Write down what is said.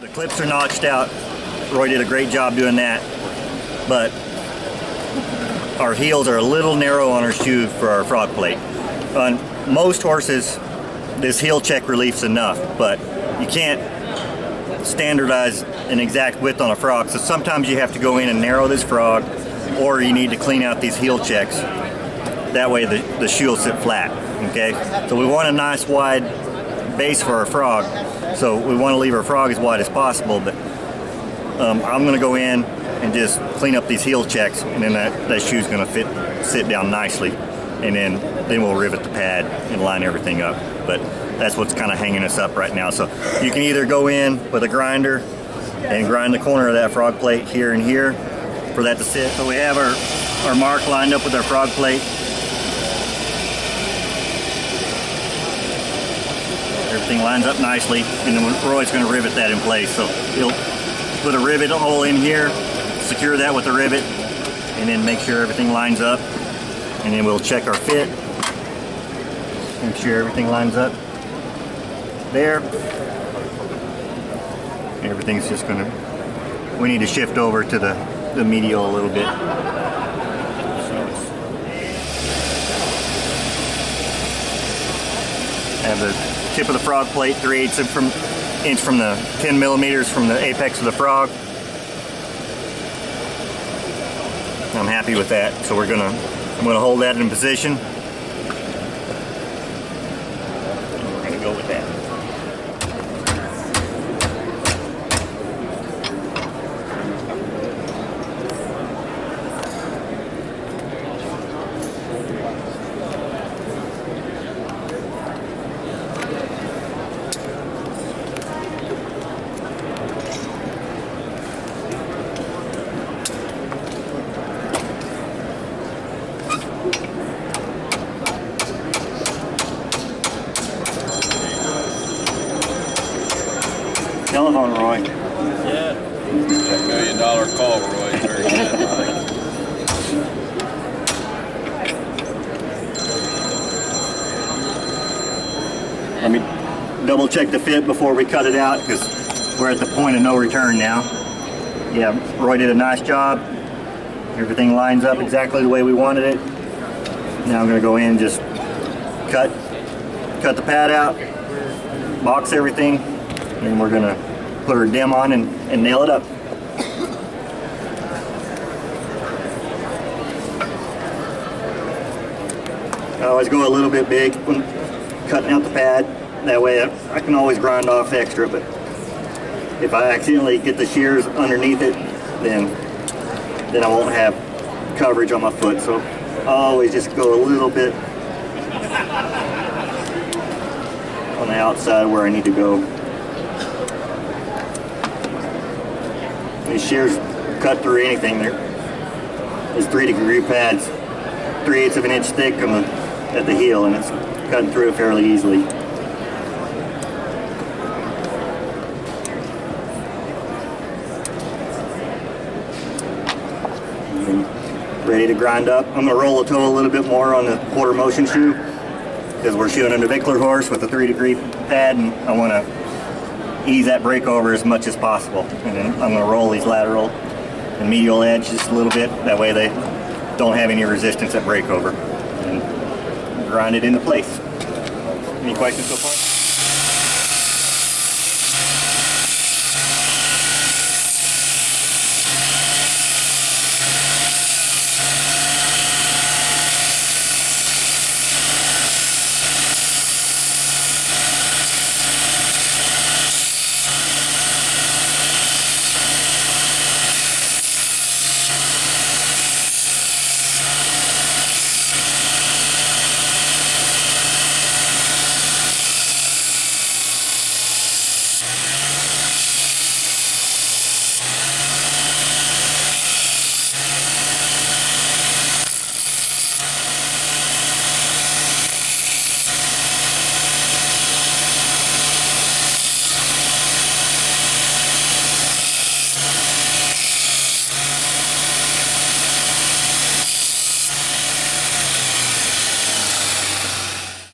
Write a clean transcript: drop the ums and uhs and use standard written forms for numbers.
The clips are notched out. Roy did a great job doing that, but our heels are a little narrow on our shoe for our frog plate. On most horses, this heel check relief's enough, but you can't standardize an exact width on a frog, so sometimes you have to go in and narrow this frog, or you need to clean out these heel checks. That way the shoe will sit flat, okay? So we want a nice wide base for our frog, so we want to leave our frog as wide as possible, but I'm going to go in and just clean up these heel checks, and then that shoe's going to sit down nicely, and then we'll rivet the pad and line everything up. But that's what's kind of hanging us up right now. So you can either go in with a grinder and grind the corner of that frog plate here and here for that to sit. So we have our mark lined up with our frog plate. Everything lines up nicely, and then Roy's going to rivet that in place. So he'll put a rivet hole in here, secure that with a rivet, and then make sure everything lines up, and then we'll check our fit, make sure everything lines up there. Everything's just gonna, we need to shift over to the medial a little bit. Have the tip of the frog plate 3/8 inch from the 10 millimeters from the apex of the frog. I'm happy with that, so I'm gonna hold that in position. We're gonna go with that. Telephone, Roy. Yeah. $1 million call, Roy. Very good. Let me double check the fit before we cut it out, because we're at the point of no return now. Yeah, Roy did a nice job. Everything lines up exactly the way we wanted it. Now I'm going to go in and just cut the pad out, box everything, and we're going to put our dim on and nail it up. I always go a little bit big when cutting out the pad. That way I can always grind off extra, but if I accidentally get the shears underneath it, then I won't have coverage on my foot. So I always just go a little bit on the outside where I need to go. These shears cut through anything. There's 3-degree pads, 3/8 of an inch thick at the heel, and it's cutting through it fairly easily. Ready to grind up. I'm going to roll the toe a little bit more on the quarter motion shoe, because we're shooting a Navicular horse with a 3-degree pad, and I want to ease that breakover as much as possible. And then I'm going to roll these lateral and medial edge just a little bit. That way they don't have any resistance at breakover. And grind it into place. Any questions so far?